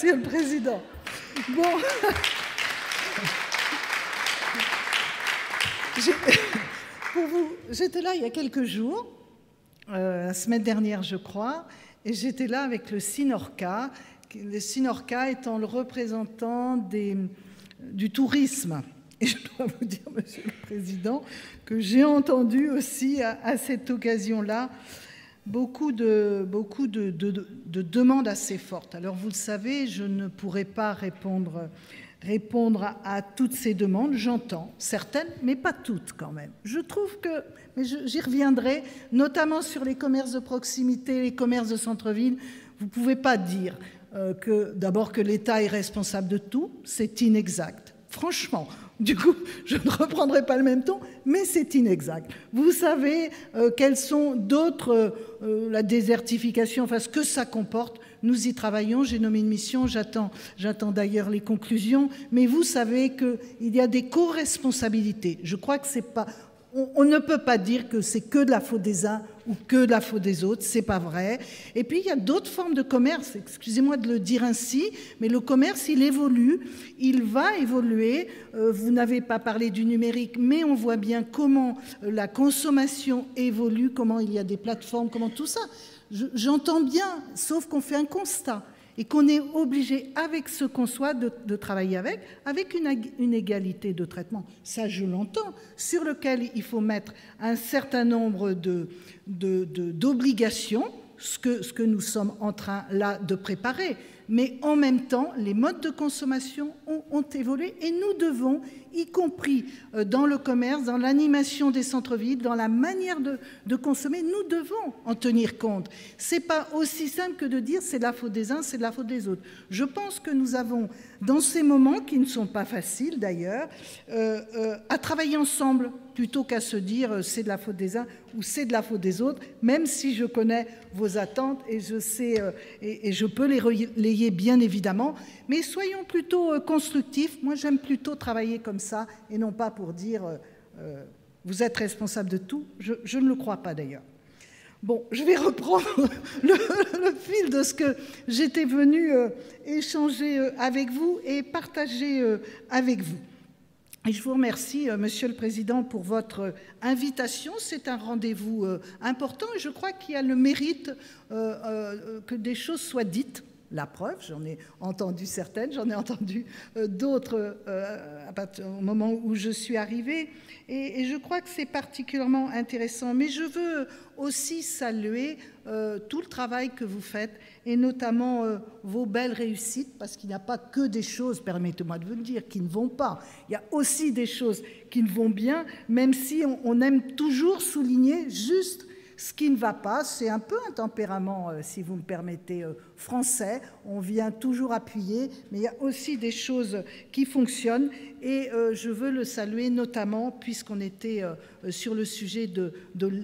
Monsieur le Président. Bon. J'étais là il y a quelques jours, la semaine dernière je crois, et j'étais là avec le Sinorca, le Sinorca étant le représentant du tourisme. Et je dois vous dire, Monsieur le Président, que j'ai entendu aussi à cette occasion-là beaucoup de demandes assez fortes. Alors vous le savez, je ne pourrai pas répondre à toutes ces demandes. J'entends certaines, mais pas toutes quand même. Je trouve que, mais j'y reviendrai, notamment sur les commerces de proximité, les commerces de centre-ville, vous ne pouvez pas dire d'abord que l'État est responsable de tout, c'est inexact. Franchement, du coup, je ne reprendrai pas le même ton, mais c'est inexact. Vous savez quelles sont d'autres, la désertification, enfin ce que ça comporte. Nous y travaillons, j'ai nommé une mission, j'attends d'ailleurs les conclusions, mais vous savez qu'il y a des co-responsabilités. Je crois que c'est pas... On ne peut pas dire que c'est que de la faute des uns ou que de la faute des autres, c'est pas vrai. Et puis il y a d'autres formes de commerce, excusez-moi de le dire ainsi, mais le commerce il évolue, il va évoluer. Vous n'avez pas parlé du numérique, mais on voit bien comment la consommation évolue, comment il y a des plateformes, comment tout ça. J'entends bien, sauf qu'on fait un constat et qu'on est obligé, avec ce qu'on soit, de travailler avec une égalité de traitement. Ça, je l'entends, sur lequel il faut mettre un certain nombre d'obligations, ce que nous sommes en train, là, de préparer. Mais en même temps, les modes de consommation ont évolué et nous devons, y compris dans le commerce, dans l'animation des centres-villes, dans la manière de consommer, nous devons en tenir compte. Ce n'est pas aussi simple que de dire c'est de la faute des uns, c'est de la faute des autres. Je pense que nous avons, dans ces moments qui ne sont pas faciles d'ailleurs, à travailler ensemble plutôt qu'à se dire c'est de la faute des uns ou c'est de la faute des autres, même si je connais vos attentes et je sais et je peux les relayer bien évidemment, mais soyons plutôt constructifs. Moi, j'aime plutôt travailler comme ça et non pas pour dire vous êtes responsable de tout. Je ne le crois pas d'ailleurs. Bon, je vais reprendre le fil de ce que j'étais venue échanger avec vous et partager avec vous. Et je vous remercie, Monsieur le Président, pour votre invitation. C'est un rendez-vous important et je crois qu'il y a le mérite que des choses soient dites. La preuve, j'en ai entendu certaines, j'en ai entendu d'autres au moment où je suis arrivée. Et je crois que c'est particulièrement intéressant. Mais je veux aussi saluer tout le travail que vous faites et notamment vos belles réussites, parce qu'il n'y a pas que des choses, permettez-moi de vous le dire, qui ne vont pas. Il y a aussi des choses qui ne vont bien, même si on aime toujours souligner juste ce qui ne va pas. C'est un peu un tempérament, si vous me permettez, français. On vient toujours appuyer, mais il y a aussi des choses qui fonctionnent. Et je veux le saluer notamment, puisqu'on était sur le sujet de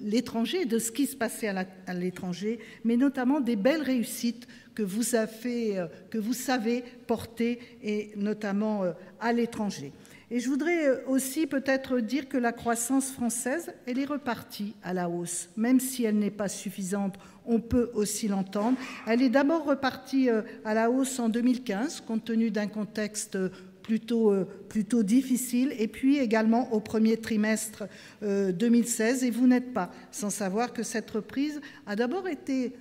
l'étranger, de ce qui se passait à l'étranger, mais notamment des belles réussites que vous savez porter, et notamment à l'étranger. Et je voudrais aussi peut-être dire que la croissance française, elle est repartie à la hausse, même si elle n'est pas suffisante, on peut aussi l'entendre. Elle est d'abord repartie à la hausse en 2015, compte tenu d'un contexte plutôt difficile, et puis également au premier trimestre 2016. Et vous n'êtes pas sans savoir que cette reprise a d'abord été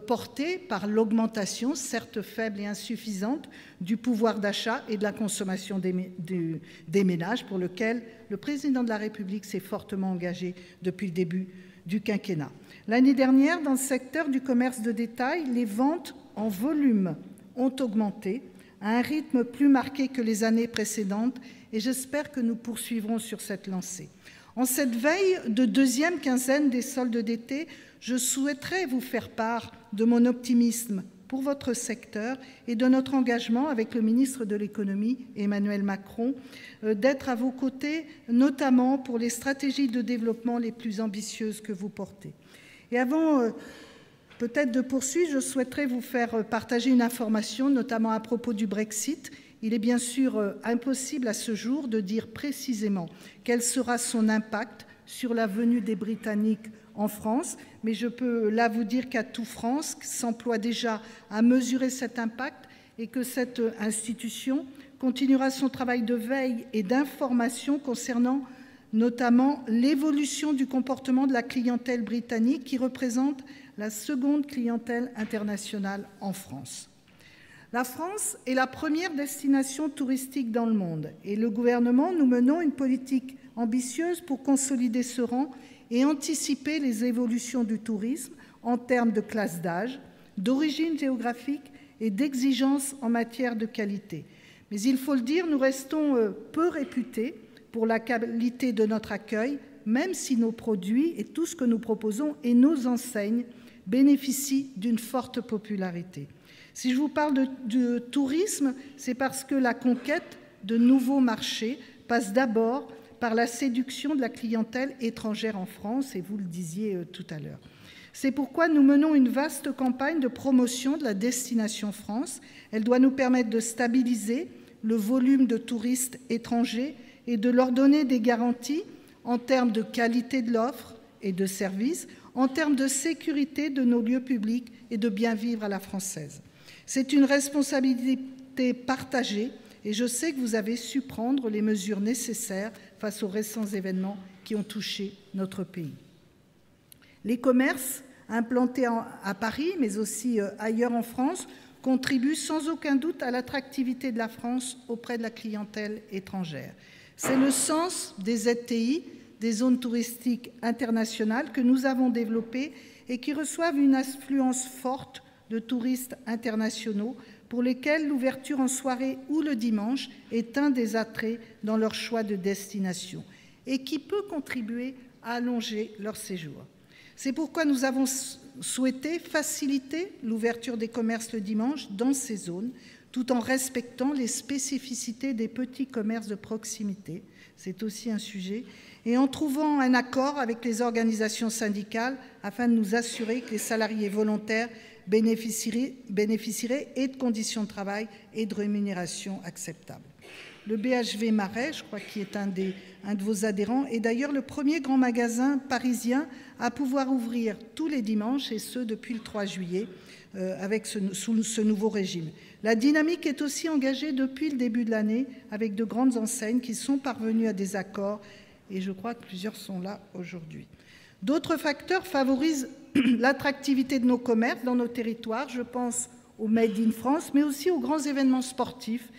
portée par l'augmentation, certes faible et insuffisante, du pouvoir d'achat et de la consommation des ménages, pour lequel le président de la République s'est fortement engagé depuis le début du quinquennat. L'année dernière, dans le secteur du commerce de détail, les ventes en volume ont augmenté à un rythme plus marqué que les années précédentes, et j'espère que nous poursuivrons sur cette lancée. En cette veille de deuxième quinzaine des soldes d'été, je souhaiterais vous faire part de mon optimisme pour votre secteur et de notre engagement avec le ministre de l'Économie, Emmanuel Macron, d'être à vos côtés, notamment pour les stratégies de développement les plus ambitieuses que vous portez. Et avant peut-être de poursuivre, je souhaiterais vous faire partager une information, notamment à propos du Brexit. Il est bien sûr impossible à ce jour de dire précisément quel sera son impact sur la venue des Britanniques en France, mais je peux là vous dire qu'Atout France s'emploie déjà à mesurer cet impact et que cette institution continuera son travail de veille et d'information concernant notamment l'évolution du comportement de la clientèle britannique qui représente la seconde clientèle internationale en France. La France est la première destination touristique dans le monde et le gouvernement, nous menons une politique ambitieuse pour consolider ce rang et anticiper les évolutions du tourisme en termes de classe d'âge, d'origine géographique et d'exigences en matière de qualité. Mais il faut le dire, nous restons peu réputés pour la qualité de notre accueil, même si nos produits et tout ce que nous proposons et nos enseignes bénéficient d'une forte popularité. Si je vous parle de tourisme, c'est parce que la conquête de nouveaux marchés passe d'abord par la séduction de la clientèle étrangère en France, et vous le disiez tout à l'heure. C'est pourquoi nous menons une vaste campagne de promotion de la destination France. Elle doit nous permettre de stabiliser le volume de touristes étrangers et de leur donner des garanties en termes de qualité de l'offre et de services, en termes de sécurité de nos lieux publics et de bien vivre à la française. C'est une responsabilité partagée et je sais que vous avez su prendre les mesures nécessaires face aux récents événements qui ont touché notre pays. Les commerces implantés à Paris, mais aussi ailleurs en France, contribuent sans aucun doute à l'attractivité de la France auprès de la clientèle étrangère. C'est le sens des ZTI, des zones touristiques internationales que nous avons développées et qui reçoivent une affluence forte de touristes internationaux pour lesquels l'ouverture en soirée ou le dimanche est un des attraits dans leur choix de destination et qui peut contribuer à allonger leur séjour. C'est pourquoi nous avons souhaité faciliter l'ouverture des commerces le dimanche dans ces zones, tout en respectant les spécificités des petits commerces de proximité, c'est aussi un sujet, et en trouvant un accord avec les organisations syndicales afin de nous assurer que les salariés volontaires bénéficieraient et de conditions de travail et de rémunération acceptables. Le BHV Marais, je crois qu'il est un de vos adhérents, est d'ailleurs le premier grand magasin parisien à pouvoir ouvrir tous les dimanches, et ce depuis le 3 juillet, sous ce nouveau régime. La dynamique est aussi engagée depuis le début de l'année avec de grandes enseignes qui sont parvenues à des accords, et je crois que plusieurs sont là aujourd'hui. D'autres facteurs favorisent l'attractivité de nos commerces dans nos territoires. Je pense au Made in France, mais aussi aux grands événements sportifs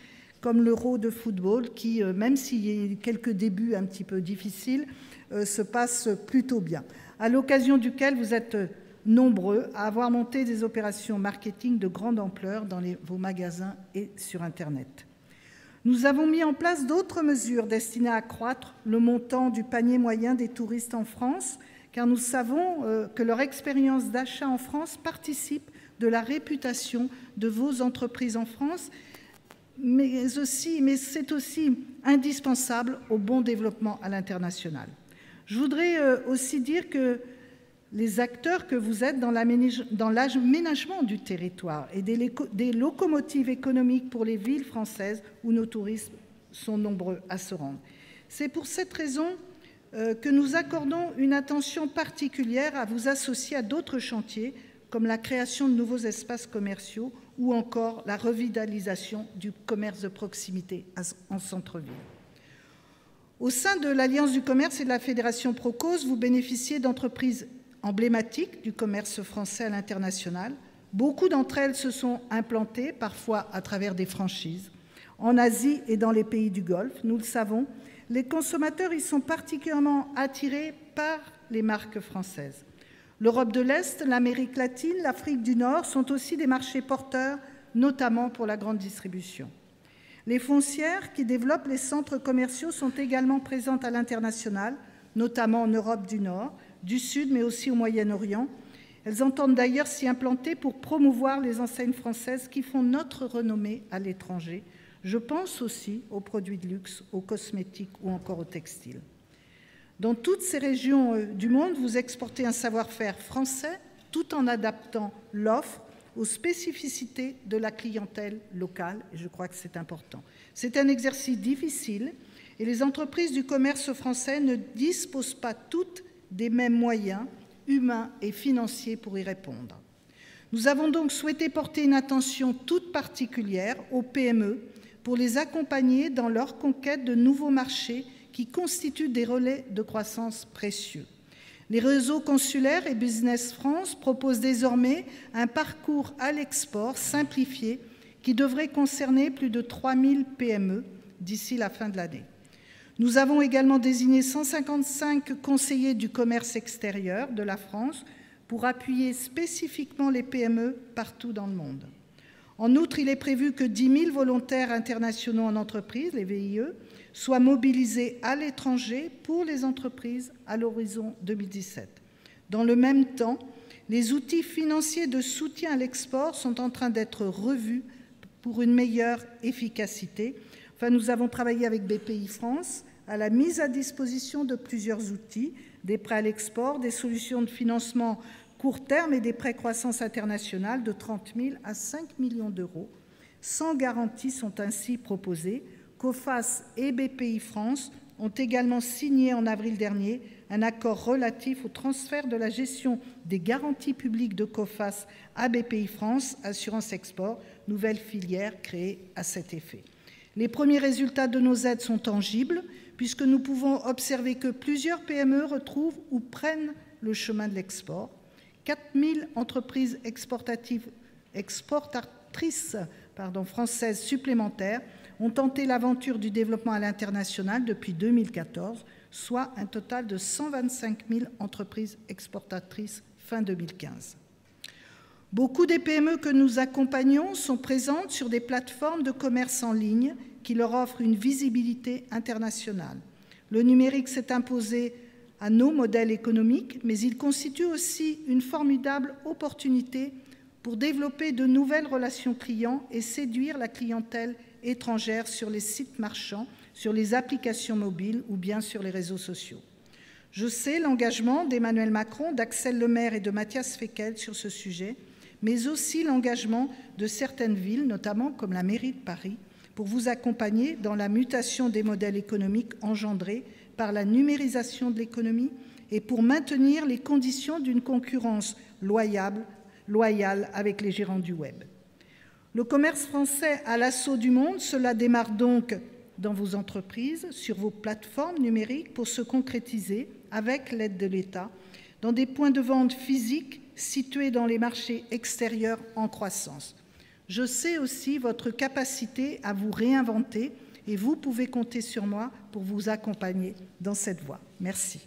comme l'Euro de football qui, même s'il y a eu quelques débuts un petit peu difficiles, se passe plutôt bien, à l'occasion duquel vous êtes nombreux à avoir monté des opérations marketing de grande ampleur dans vos magasins et sur Internet. Nous avons mis en place d'autres mesures destinées à accroître le montant du panier moyen des touristes en France, car nous savons que leur expérience d'achat en France participe de la réputation de vos entreprises en France, mais c'est aussi indispensable au bon développement à l'international. Je voudrais aussi dire que les acteurs que vous êtes dans l'aménagement du territoire et des locomotives économiques pour les villes françaises où nos touristes sont nombreux à se rendre. C'est pour cette raison que nous accordons une attention particulière à vous associer à d'autres chantiers comme la création de nouveaux espaces commerciaux ou encore la revitalisation du commerce de proximité en centre-ville. Au sein de l'Alliance du commerce et de la Fédération Procause, vous bénéficiez d'entreprises emblématiques du commerce français à l'international. Beaucoup d'entre elles se sont implantées, parfois à travers des franchises, en Asie et dans les pays du Golfe. Nous le savons, les consommateurs y sont particulièrement attirés par les marques françaises. L'Europe de l'Est, l'Amérique latine, l'Afrique du Nord sont aussi des marchés porteurs, notamment pour la grande distribution. Les foncières qui développent les centres commerciaux sont également présentes à l'international, notamment en Europe du Nord, du Sud, mais aussi au Moyen-Orient. Elles entendent d'ailleurs s'y implanter pour promouvoir les enseignes françaises qui font notre renommée à l'étranger. Je pense aussi aux produits de luxe, aux cosmétiques ou encore aux textiles. Dans toutes ces régions du monde, vous exportez un savoir-faire français tout en adaptant l'offre aux spécificités de la clientèle locale, et je crois que c'est important. C'est un exercice difficile et les entreprises du commerce français ne disposent pas toutes des mêmes moyens humains et financiers pour y répondre. Nous avons donc souhaité porter une attention toute particulière aux PME pour les accompagner dans leur conquête de nouveaux marchés qui constituent des relais de croissance précieux. Les réseaux consulaires et Business France proposent désormais un parcours à l'export simplifié qui devrait concerner plus de 3000 PME d'ici la fin de l'année. Nous avons également désigné 155 conseillers du commerce extérieur de la France pour appuyer spécifiquement les PME partout dans le monde. En outre, il est prévu que 10 000 volontaires internationaux en entreprise, les VIE, soient mobilisés à l'étranger pour les entreprises à l'horizon 2017. Dans le même temps, les outils financiers de soutien à l'export sont en train d'être revus pour une meilleure efficacité. Enfin, nous avons travaillé avec BPI France à la mise à disposition de plusieurs outils, des prêts à l'export, des solutions de financement court terme et des prêts croissance internationale de 30 000 à 5 millions d'euros. 100 garanties sont ainsi proposées. COFACE et BPI France ont également signé en avril dernier un accord relatif au transfert de la gestion des garanties publiques de COFACE à BPI France, Assurance Export, nouvelle filière créée à cet effet. Les premiers résultats de nos aides sont tangibles, puisque nous pouvons observer que plusieurs PME retrouvent ou prennent le chemin de l'export. 4000 entreprises exportatrices françaises supplémentaires ont tenté l'aventure du développement à l'international depuis 2014, soit un total de 125 000 entreprises exportatrices fin 2015. Beaucoup des PME que nous accompagnons sont présentes sur des plateformes de commerce en ligne qui leur offrent une visibilité internationale. Le numérique s'est imposé à nos modèles économiques, mais il constitue aussi une formidable opportunité pour développer de nouvelles relations clients et séduire la clientèle étrangère sur les sites marchands, sur les applications mobiles ou bien sur les réseaux sociaux. Je sais l'engagement d'Emmanuel Macron, d'Axel Lemaire et de Matthias Fekl sur ce sujet, mais aussi l'engagement de certaines villes, notamment comme la mairie de Paris, pour vous accompagner dans la mutation des modèles économiques engendrés par la numérisation de l'économie et pour maintenir les conditions d'une concurrence loyale avec les gérants du web. Le commerce français à l'assaut du monde, cela démarre donc dans vos entreprises, sur vos plateformes numériques pour se concrétiser avec l'aide de l'État dans des points de vente physiques situés dans les marchés extérieurs en croissance. Je sais aussi votre capacité à vous réinventer et vous pouvez compter sur moi pour vous accompagner dans cette voie. Merci.